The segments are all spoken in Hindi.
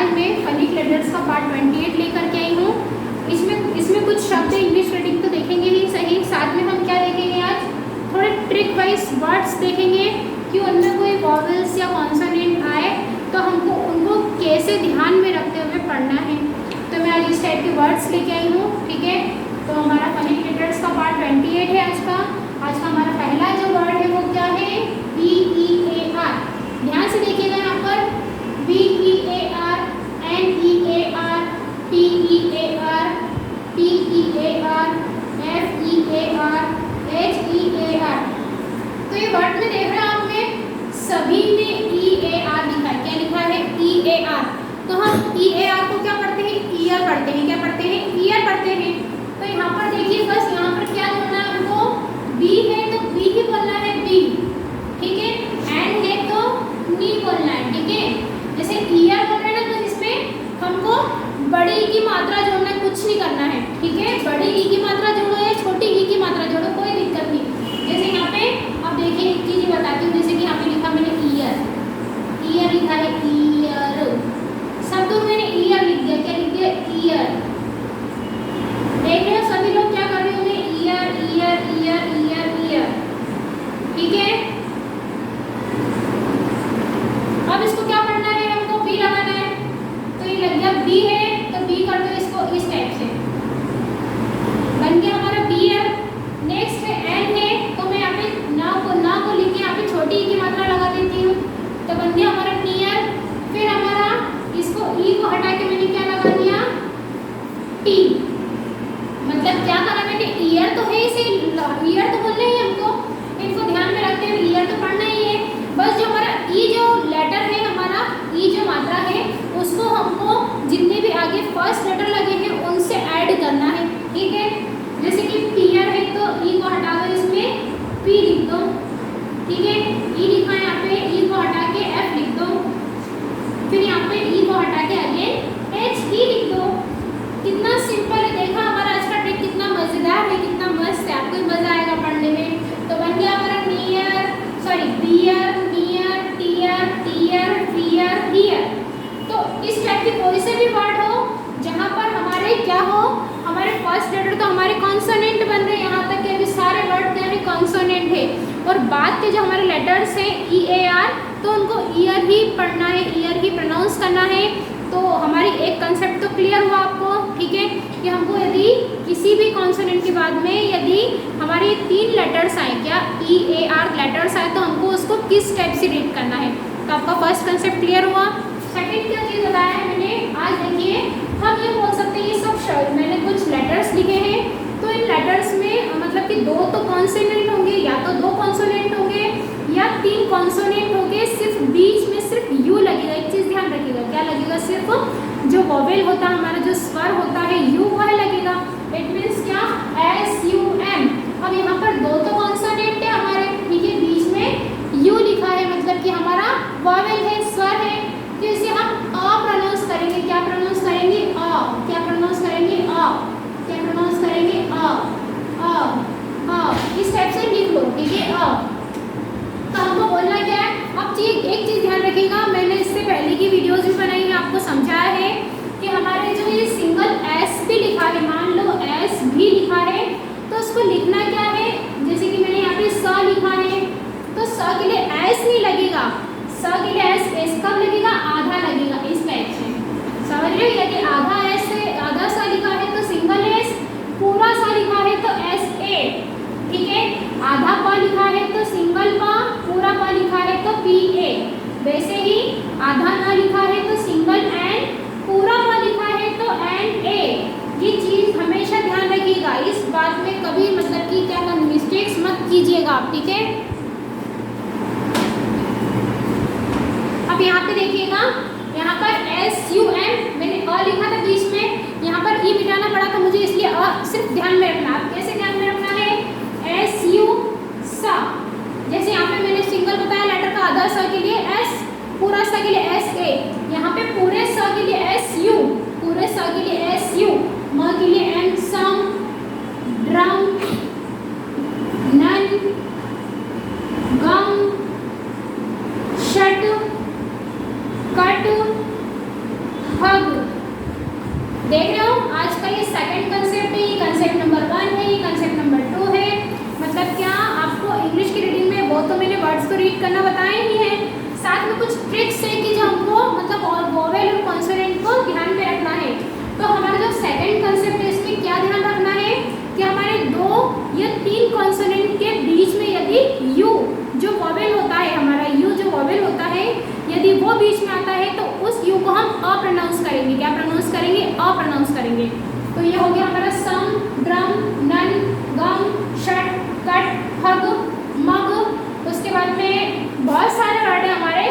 आज मैं फनिक लेटर्स का पार्ट 28 लेकर के आई हूँ। इसमें कुछ शब्द इंग्लिश रीडिंग तो देखेंगे ही सही, साथ में हम क्या देखेंगे आज थोड़े ट्रिक वाइज वर्ड्स देखेंगे कि उनमें कोई वॉवेल्स या कॉन्सोनेंट आए तो हमको उनको कैसे ध्यान में रखते हुए पढ़ना है। तो मैं आज इस टाइप के वर्ड्स लेके आई हूँ, ठीक है। तो हमारा फनिक लेटर्स का पार्ट 28 है आज का हमारा पहला जो वर्ड है वो क्या है, VEAR। ध्यान से देखिएगा यहाँ पर VEAR, NEAR, TEAR, TEAR, FEAR, HEAR। तो ये वर्ड में देख रहे हैं आप में सभी ने EAR लिखा है। क्या लिखा है? EAR। तो हम EAR को क्या पढ़ते हैं? ईयर पढ़ते हैं। क्या पढ़ते हैं? ईयर पढ़ते हैं। तो यहाँ पर देखिए, बस यहाँ पर क्या बोलना है हमको, बी है तो बी ही बोलना है, बी, ठीक है। एंड है तो नी बोलना है, ठीक है। जैसे ईयर बोल रहे हैं ना, तो इसमें हमको बड़ी ई की मात्रा जोड़ना, कुछ नहीं करना है, ठीक है। बड़ी ई की मात्रा जोड़ो या छोटी ई की मात्रा जोड़ो, कोई दिक्कत नहीं। जैसे यहाँ पे अब देखिए एक चीज बताती हूँ, जैसे कि यहाँ पे लिखा मैंने ईयर, ईयर लिखा है, ईयर सब तो मैंने ईयर लिख दिया। क्या लिख दिया? ईयर। देख रहे हो सभी लोग क्या कर रहे होंगे? Year year year year year, ठीक है। अब इसको क्या करना है, हमको बी लगाना है। तो ये लग गया बी है, तो बी कर दो इसको इस टाइप से, बन गया हमारा बियर। नेक्स्ट है एन है, तो मैं यहाँ पे ना को लिख के यहाँ पे छोटी ई की मात्रा लगा देती हूँ, तो बन गया हमारा नियर। फिर हमारा इसको ई को हटा के मैंने क्या लगा दिया? टी। मतलब क्या करा मैंने? ईयर तो है, इसे ईयर तो बोलना ही हमको, इनको ध्यान में रखते हुए ईयर तो पढ़ना ही है। बस जो हमारा ई जो लेटर है, हमारा ई जो मात्रा है, उसको हमको जितने भी आगे फर्स्ट लेटर लगे हैं उनसे ऐड करना है, ठीक है। जैसे कि पियर है तो ई को हटा दो, इसमें पी लिख दो, ठीक है। ई लिखा है यहाँ पे, ई को हटा के एफ लिख दो, फिर यहाँ पे ई को हटा के अगेन एच ई लिख दो। कितना सिंपल है, देखा हमारा आज का ट्रिक कितना मजेदार है, कितना मस्त है, आपको मजा आएगा पढ़ने में। तो बन गया हमारा near, sorry bear, near, tear, tear, fear, here. तो इस टाइप के कोई से भी वर्ड हो जहाँ पर हमारे क्या हो, हमारे फर्स्ट लेटर तो हमारे कॉन्सोनेंट बन रहे हैं। यहाँ तक के अभी सारे वर्ड क्या है? कॉन्सोनेंट है। और बाद के जो हमारे लेटर्स हैं EAR, तो उनको ईयर ही पढ़ना है, ईयर ही प्रोनाउंस करना है। तो हमारी एक कंसेप्ट तो क्लियर हुआ आपको, ठीक है, कि हमको यदि किसी भी कॉन्सोनेंट के बाद में यदि हमारे 3 लेटर्स आए, क्या EAR लेटर्स आए, तो हमको उसको किस टाइप से रीड करना है। तो आपका फर्स्ट कंसेप्ट क्लियर हुआ। सेकंड क्या चीज़ बताया है मैंने, आज देखिए हम ये बोल सकते हैं, ये सब शब्द मैंने कुछ लेटर्स लिखे हैं, तो इन लेटर्स में मतलब कि 2 तो कॉन्सोनेंट होंगे, या तो 2 कॉन्सोनेंट होंगे या 3 कॉन्सोनेंट होंगे, सिर्फ बीच में सिर्फ यू लगेगा। एक चीज़ ध्यान रखिएगा, क्या लगेगा? सिर्फ जो वोवेल होता है, हमारा जो स्वर होता है यू, वह लगेगा। इट मीन्स क्या? SUM। अब यहाँ पर 2 तो कॉन्सोनेंट है हमारे, ठीक है, बीच में यू लिखा है, मतलब कि हमारा वोवेल है, स्वर है, तो इसे हम अ प्रोनाउंस करेंगे। क्या प्रोनाउंस करेंगे? अ। क्या प्रोनाउंस करेंगे? अ। क्या प्रोनाउंस करेंगे? अ। इस टाइप से लिख लो, ठीक है, अ। तो हमको बोलना क्या है? अब एक चीज़ ध्यान रखिएगा, मैंने इससे पहले की वीडियोस भी बनाई है, आपको समझाया है कि हमारे जो ये सिंगल एस भी लिखा है, मान लो एस भी लिखा है, तो उसको लिखना क्या है? जैसे कि मैंने यहाँ पे स लिखा है, तो स के लिए एस नहीं लगेगा, स के लिए एस कब लगेगा? आधा लगेगा, इस टाइप से, समझ रहे हो? यदि आधा एस से आधा स लिखा है तो सिंगल एस, पूरा स लिखा है तो SA, ठीक है। आधा प लिखा है तो सिंगल प, पूरा प लिखा है तो PA। वैसे ही आधा न लिखा है तो सिंगल एन, पूरा प लिखा है तो NA। ये चीज़ हमेशा ध्यान रखिएगा, इस बात में कभी मतलब कि क्या मिस्टेक्स मत कीजिएगा आप, ठीक है। अब यहाँ पे देखिएगा, यहाँ पर SUM मैंने अ लिखा था बीच में, यहाँ पर ई मिटाना पड़ा था मुझे, इसलिए अ सिर्फ ध्यान में रखना। आप कैसे ध्यान में रखना है? SU सा। जैसे यहाँ पे मैंने सिंगल बताया लेटर का, आधा स के लिए S, पूरा स के लिए SA। यहाँ पे पूरे स के लिए SU, पूरे स के लिए SU, म के लिए M, सम, ड्रम, नन, गम, शट, कट, हग। देख रहे हो आज का ये सेकंड कंसेप्ट है, ये कंसेप्ट नंबर 1 है, ये कंसेप्ट नंबर 2 है। मतलब क्या आपको इंग्लिश की रीडिंग में बहुत तो मैंने वर्ड्स को रीड करना बताए ही हैं, साथ में कुछ ट्रिक्स है कि जो हमको मतलब और वोवेल और कॉन्सोनेंट को ध्यान में रखना है। तो हमारा जो सेकंड कंसेप्ट है इसमें क्या ध्यान रखना है कि हमारे 2 या 3 कॉन्सोनेंट के बीच में यदि यू जो वोवेल होता है, हमारा यू जो वोवेल होता है, यदि वो बीच में आता है तो उस यू को हम अप्रोनाउंस करेंगे। क्या प्रोनाउंस करेंगे? अप्रोनाउंस करेंगे। तो ये हो गया हमारा सम, ड्रम, नन, गम, शट, कट, हग, मग। उसके बाद में बहुत सारे वर्ड है हमारे।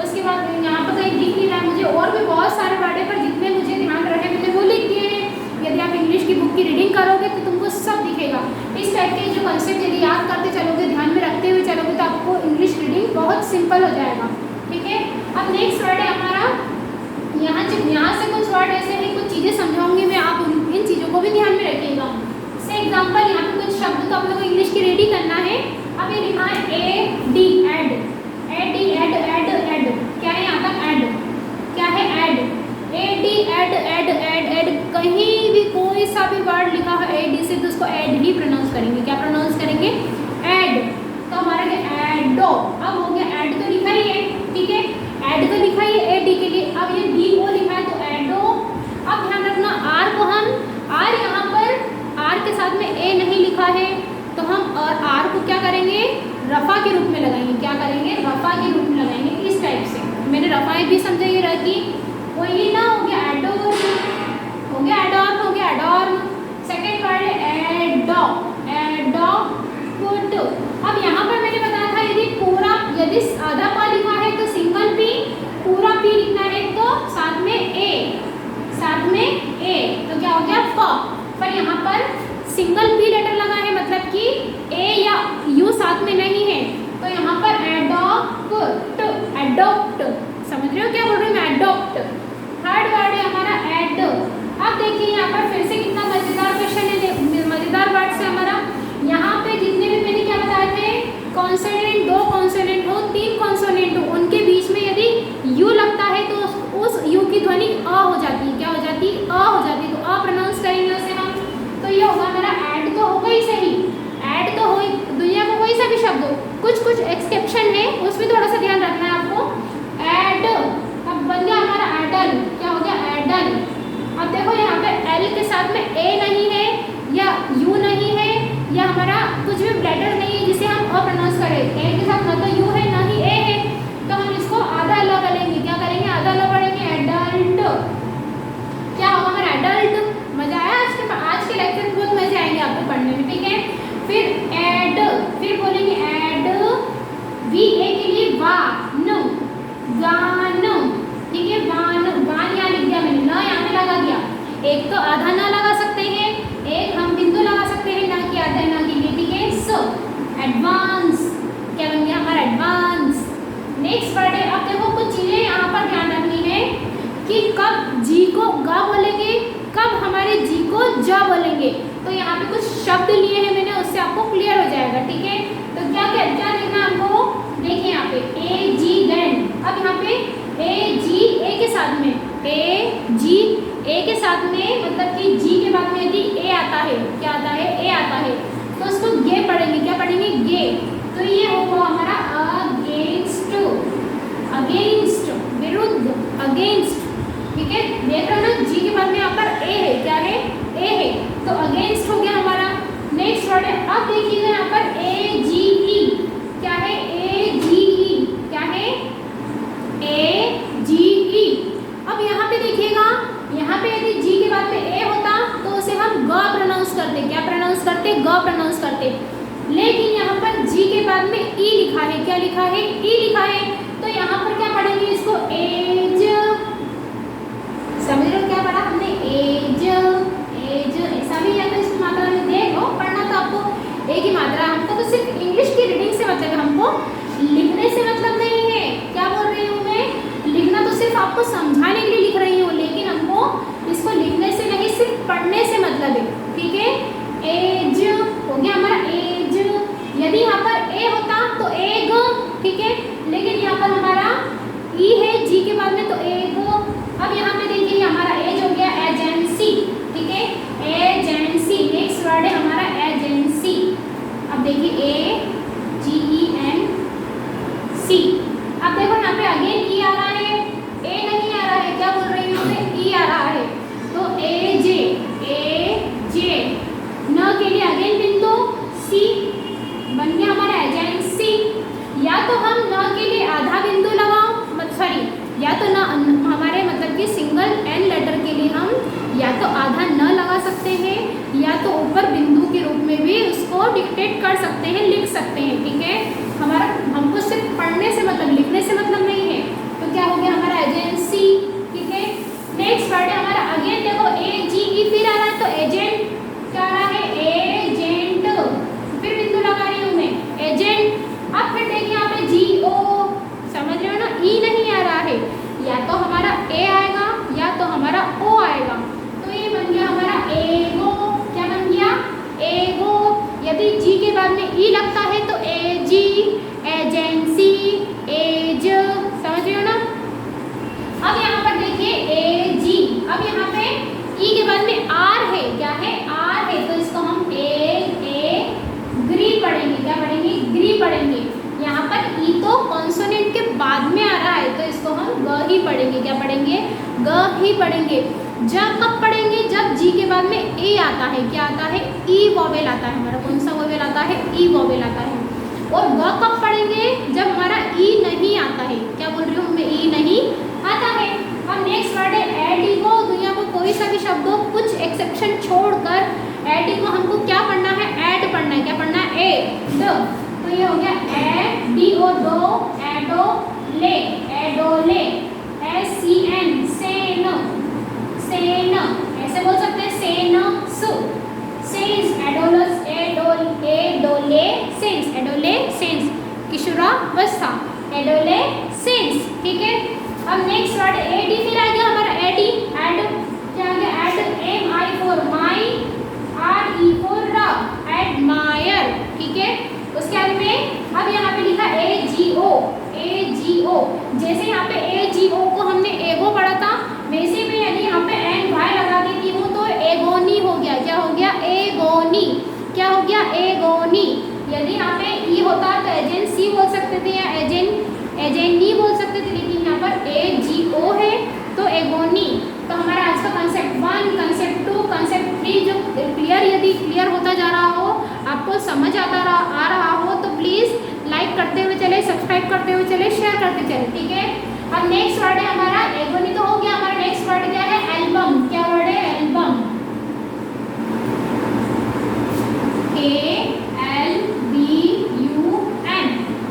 उसके बाद यहाँ पर कहीं दिख नहीं रहा है मुझे, और भी बहुत सारे वर्ड है, पर जितने मुझे ध्यान रहे मैंने वो लिख दिए हैं। यदि आप इंग्लिश की बुक की रीडिंग करोगे तो तुमको सब दिखेगा। इस टाइप के जो कंसेप्ट यदि याद करते चलोगे, ध्यान में रखते हुए चलोगे तो आपको इंग्लिश रीडिंग बहुत सिंपल हो जाएगा। ठीक है, अब नेक्स्ट वर्ड है हमारा, यहाँ से कुछ वर्ड ऐसे हैं, कुछ चीज़ें समझाऊंगी मैं, आप इन चीज़ों को भी ध्यान में रखिएगा। से एग्जाम्पल यहाँ पे कुछ शब्द तो आप लोगों को इंग्लिश की रेडी करना है। अब ये लिखा है A D, ed, A D, ed, ed, ed. क्या है यहाँ तक? एड। क्या है? Ed. A D, ed, ed, ed, ed. कहीं भी कोई सा भी वर्ड लिखा है ए डी से तो उसको एड ही प्रोनाउंस करेंगे। क्या प्रोनाउंस करेंगे? एड। तो हमारा क्या? एडो। अब हो गया, एड तो लिखा ही है, ठीक है, एड तो लिखा ही है ए डी के लिए। अब ये डी ओ लिखा है तो एडो। अब ध्यान रखना आर को हम, आर यहाँ पर आर के साथ में ए नहीं लिखा है तो हम और आर को क्या करेंगे? रफा के रूप में लगाएंगे। क्या करेंगे? रफा के रूप में लगाएंगे। इस टाइप से मैंने रफाएं भी समझाई रखी। वही ना हो गया एडोर, हो गया एडॉर्न, हो गया एडॉर्न। सेकेंड वर्ड है एडो, एडोप्ट। अब यहाँ पर मैंने बताया था यदि पूरा, यदि आधा पा लिखा है तो सिंगल पी, पूरा पी लिखना है तो साथ में ए, साथ में ए, तो क्या हो गया? प। पर यहाँ पर सिंगल पी लेटर लगा है, मतलब कि ए या यू साथ में नहीं है, तो यहाँ पर एडोप्ट, एडोप्ट। समझ रहे हो क्या बोल रही हूँ मैं? एडोप्ट। थर्ड वर्ड है हमारा एड। अब देखिए यहाँ पर फिर से कितना मजेदार क्वेश्चन है, मजेदार वर्ड से हमारा। यहाँ पे जितने भी मैंने क्या बताए थे, कॉन्सोनेंट, 2 कॉन्सोनेंट हो, 3 कॉन्सोनेंट हो, उनके बीच में यदि यू लगता है तो उस यू की ध्वनि अ हो जाती है। क्या हो जाती है? अ हो जाती है। तो अ प्रोनाउंस करेंगे उसे हम। तो ये होगा हमारा ऐड। तो होगा ही सही, ऐड तो हो, दुनिया में कोई सा भी शब्द हो, कुछ कुछ एक्सेप्शन है, उसमें थोड़ा सा ध्यान रखना है आपको। ऐड। अब बन गया हमारा एडल। क्या हो गया? एडल। अब देखो यहाँ पे एल के साथ में ए नहीं है या यू नहीं है या हमारा कुछ भी लेटर नहीं है जिसे हम अ प्रोनाउंस करें। ए के साथ ना तो यू है ना ही ए है, तो हम इसको आधा अलग करेंगे। क्या करेंगे? आधा अलग पढ़ेंगे, एडल्ट। क्या होगा हमारा? एडल्ट। मजा आया आज के लेक्चर में? बहुत मजे आएंगे आपको पढ़ने में, ठीक है। फिर एड, फिर बोलेंगे एड, वी ए के लिए वान, गान, ठीक है, वान, वान यहाँ लिख दिया मैंने, ना यहाँ पे लगा दिया। एक तो आधा ना लगा सकते हैं, एक हम बिंदु लगा सकते हैं, ना कि आधा ना के लिए, ठीक है। सो एडवांस, क्या बन गया हमारा? एडवांस। नेक्स्ट वर्ड है, अब देखो कुछ चीजें यहाँ पर ध्यान रखनी है कि कब जी को गा बोलेंगे, कब हमारे जी को जा बोलेंगे। तो यहाँ पे कुछ शब्द लिए हैं मैंने, उससे आपको क्लियर हो जाएगा, ठीक है। तो क्या क्या क्या लिखना हमको? देखिए यहाँ पे ए जी गैन। अब यहाँ पे ए जी ए के साथ में, ए जी ए के साथ में, मतलब कि जी के बाद में यदि ए आता है, क्या आता है? ए आता है, तो उसको गे पढ़ेंगे। क्या पढ़ेंगे? गे। तो ये होगा हमारा अगेंस्ट, अगेंस्ट, विरुद्ध, अगेंस्ट, ठीक है। देख रहे हो ना, जी के बाद में यहाँ पर ए है। क्या है? ए है, तो अगेंस्ट हो गया हमारा। नेक्स्ट वर्ड है, अब देखिएगा यहाँ पर ए जी ई। क्या है? ए जी ई। क्या है? ए जी ई। अब यहाँ पे देखिएगा, यहाँ पे यदि जी के बाद में ए होता तो उसे हम ग प्रोनाउंस करते। क्या प्रोनाउंस करते? ग प्रोनाउंस करते। लेकिन यहाँ पर जी के बाद में ई लिखा है। क्या लिखा है? ई लिखा है। तो यहाँ पर क्या पढ़ेंगे इसको? एज। समझ रहे हो क्या पढ़ा हमने? Edge, edge. ऐसा भी है तो इसकी मात्रा में देखो, पढ़ना तो आपको एक ही मात्रा। हमको तो सिर्फ इंग्लिश की रीडिंग से मतलब है, हमको लिखने से मतलब नहीं है। क्या बोल रही हूँ मैं? लिखना तो सिर्फ आपको समझाने के लिए लिख रही हूँ, लेकिन हमको इसको लिखने से नहीं, सिर्फ पढ़ने से मतलब है, ठीक है। एज हो गया हमारा, एज। यदि यहाँ पर ए होता तो एग, ठीक है, लेकिन यहाँ पर हमारा ई है जी के बाद में, तो एग। अब यहाँ पे देखिए या तो ना हमारे मतलब कि सिंगल एन लेटर के लिए हम या तो आधा न लगा सकते हैं या तो ऊपर बिंदु के रूप में भी उसको डिक्टेट कर सकते हैं, लिख सकते हैं। ठीक है, हमारा हमको सिर्फ पढ़ने से मतलब लिखने से मतलब नहीं है। तो क्या हो गया हमारा एजेंसी। ठीक है, नेक्स्ट वर्ड है हमारा अगेन, देखो AGE फिर आ रहा है, तो एजेंट क्या आ रहा है, एजेंट, फिर बिंदु लगा रही हूँ मैं, एजेंट। अब फिर देखिए यहाँ पे GO, समझ रहे हो ना, E नहीं आ रहा है, या तो हमारा A आएगा या तो हमारा O आएगा। तो ये बन गया हमारा एगो। क्या बन गया, एगो। यदि G के बाद में E लगता है तो AG, एजेंसी, एज, समझ रहे हो ना। अब यहाँ पर देखिए AG, अब यहाँ पे E के बाद में R है, क्या है, R है, तो इसको हम ग्री पढ़ेंगे। क्या पढ़ेंगे, ग्री पढ़ेंगे। यहाँ पर E तो कॉन्सोनेंट के बाद में आ रहा है, तो इसको हम ग ही पढ़ेंगे। क्या पढ़ेंगे, ग ही पढ़ेंगे। जब कब पढ़ेंगे, जब G के बाद में A आता है, क्या आता है, E वोवेल आता है हमारा। कौन सा वोवेल आता है, E वोवेल आता है। और ग कब पढ़ेंगे, जब हमारा E नहीं आता है। क्या बोल रही हूँ मैं, E नहीं आता है। अब नेक्स्ट वर्ड है एडिगो। दुनिया को कोई सा भी शब्द हो, कुछ एक्सेप्शन छोड़कर एडिगो हमको क्या पढ़ना है, ऐड पढ़ना है। क्या पढ़ना है, एड। तो ये हो गया एडो, एडो, ले, एडोले, SEN, सेन, सेन, ऐसे बोल सकते हैं, सेन, सु, सेंस, एडोलस, एडोले, सेंस, एडोले, सेंस, किशोरावस्था, एडोले, सेंस। ठीक है, अब नेक्स्ट वर्ड एडी फिर आ गया हमारा, एडी, एड, क्या आ गया, ed, MI for my, RE for र, एडमायर। ठीक है, उसके बाद में अब यहाँ पे लिखा AGO, AGO। जैसे यहाँ पे AGO को हमने एगो पढ़ा था, वैसे में यदि यहाँ पे NY लगा देती हूँ तो एगोनी हो गया। क्या हो गया, एगोनी। क्या हो गया, एगोनी। यदि यहाँ पे E होता तो एजेंसी बोल सकते थे या एजेंनी बोल सकते थे, लेकिन यहाँ पर AGO है तो एगोनी। तो हमारा आज का कंसेप्ट 1, कंसेप्ट 2, कंसेप्ट 3 जो यदि क्लियर होता जा रहा हो, आपको समझ आ रहा हो, तो प्लीज़ लाइक करते हुए चले, सब्सक्राइब करते हुए चले, शेयर करते चले। ठीक है, अब नेक्स्ट वर्ड है हमारा एगोनी तो हो गया। हमारा नेक्स्ट वर्ड क्या है, एल्बम। क्या वर्ड है, एल्बम, ALBUM।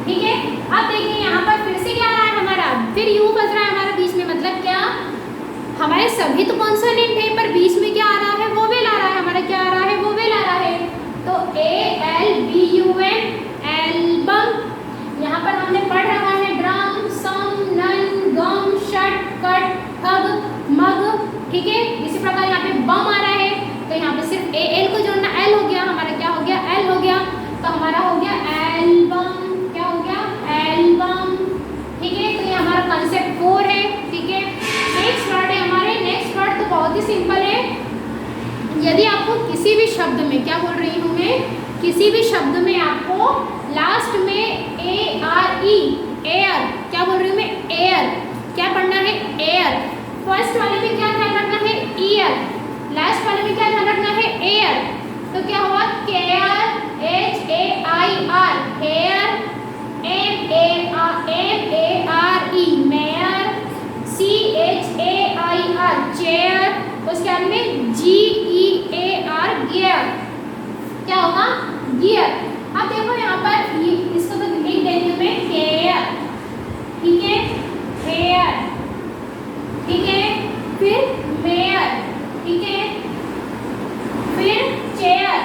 ठीक है, अब देखिए यहाँ पर फिर से क्या आ रहा है हमारा, फिर यू बज रहा है हमारा बीच में, मतलब क्या, हमारे सभी तो कॉन्सोनेंट है पर बीच में क्या आ रहा है, वोवेल आ रहा है हमारा। क्या आ रहा है, वोवेल आ रहा है। तो ALBUM, एल्बम। यहाँ पर हमने पढ़ रखा है ड्रम, सम, नन, गम, शट, कट, हग, मग। ठीक है, इसी प्रकार यहाँ पे बम आ रहा है, तो यहाँ पे सिर्फ AL को जोड़ना, L हो गया हमारा। क्या हो गया, L हो गया, तो हमारा हो गया एल्बम। क्या हो गया, एल्बम। ठीक है, तो ये हमारा कंसेप्ट 4 है। ठीक है, नेक्स्ट वर्ड है हमारे, नेक्स्ट वर्ड तो बहुत ही सिंपल है। यदि आपको किसी भी शब्द में, क्या बोल रही हूँ मैं, किसी भी शब्द में आपको लास्ट में ARE, एयर, क्या बोल रही हूँ मैं, एयर, क्या पढ़ना है, एयर। फर्स्ट वाले में क्या ध्यान रखना है, ईयर, लास्ट वाले में क्या ध्यान रखना है, एयर। तो क्या हुआ, care, HAIR, hair, MARE, mare, CHAIR, chair, उसके बाद में GEAR, गियर। क्या होगा, गियर। अब देखो यहाँ पर इसको तो लिख देती हूँ मैं, केयर। ठीक है, हेयर। ठीक है, फिर मेयर। ठीक है, फिर चेयर।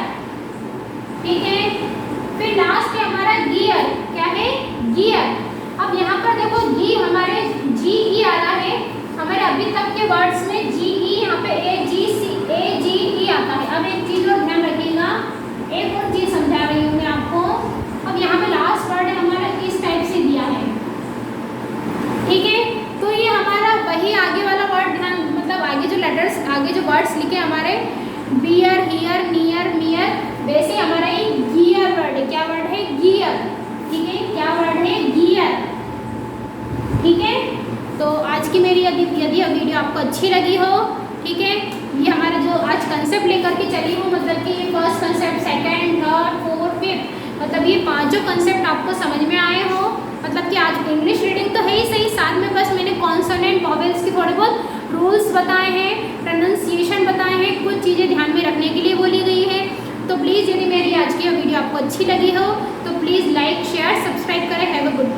ठीक है, फिर लास्ट है हमारा गियर। क्या है, गियर। अब यहाँ पर देखो जी, हमारे GE आ रहा है हमारे अभी तक के वर्ड्स में, GE यहाँ पे AGE आता है। अब एक चीज और ध्यान रखिएगा, एक और चीज समझा रही हूँ मैं आपको। अब यहाँ पे लास्ट वर्ड हमारा इस टाइप से दिया है। ठीक है, तो ये हमारा वही आगे वाला वर्ड ध्यान, मतलब आगे जो लेटर्स, आगे जो वर्ड्स लिखे हमारे, बियर, हियर, नियर, मियर, वैसे हमारा ये गियर वर्ड है। क्या वर्ड है, गियर। ठीक है, क्या वर्ड है, गियर। ठीक है, तो आज की मेरी यदि वीडियो आपको अच्छी लगी हो, ठीक है, ये हमारा जो आज कंसेप्ट लेकर के चली हूँ, मतलब कि ये first concept, second, third, fourth, fifth, मतलब ये 5 कंसेप्ट आपको समझ में आए हो। मतलब कि आज इंग्लिश रीडिंग तो है ही सही, साथ में बस मैंने कॉन्सोनेंट वॉवेल्स के थोड़े बहुत रूल्स बताए हैं, प्रोनाउंसिएशन बताए हैं, कुछ चीज़ें ध्यान में रखने के लिए बोली गई है। तो प्लीज़ यदि मेरी आज की वीडियो आपको अच्छी लगी हो तो प्लीज़ लाइक शेयर सब्सक्राइब करें। Have a good day.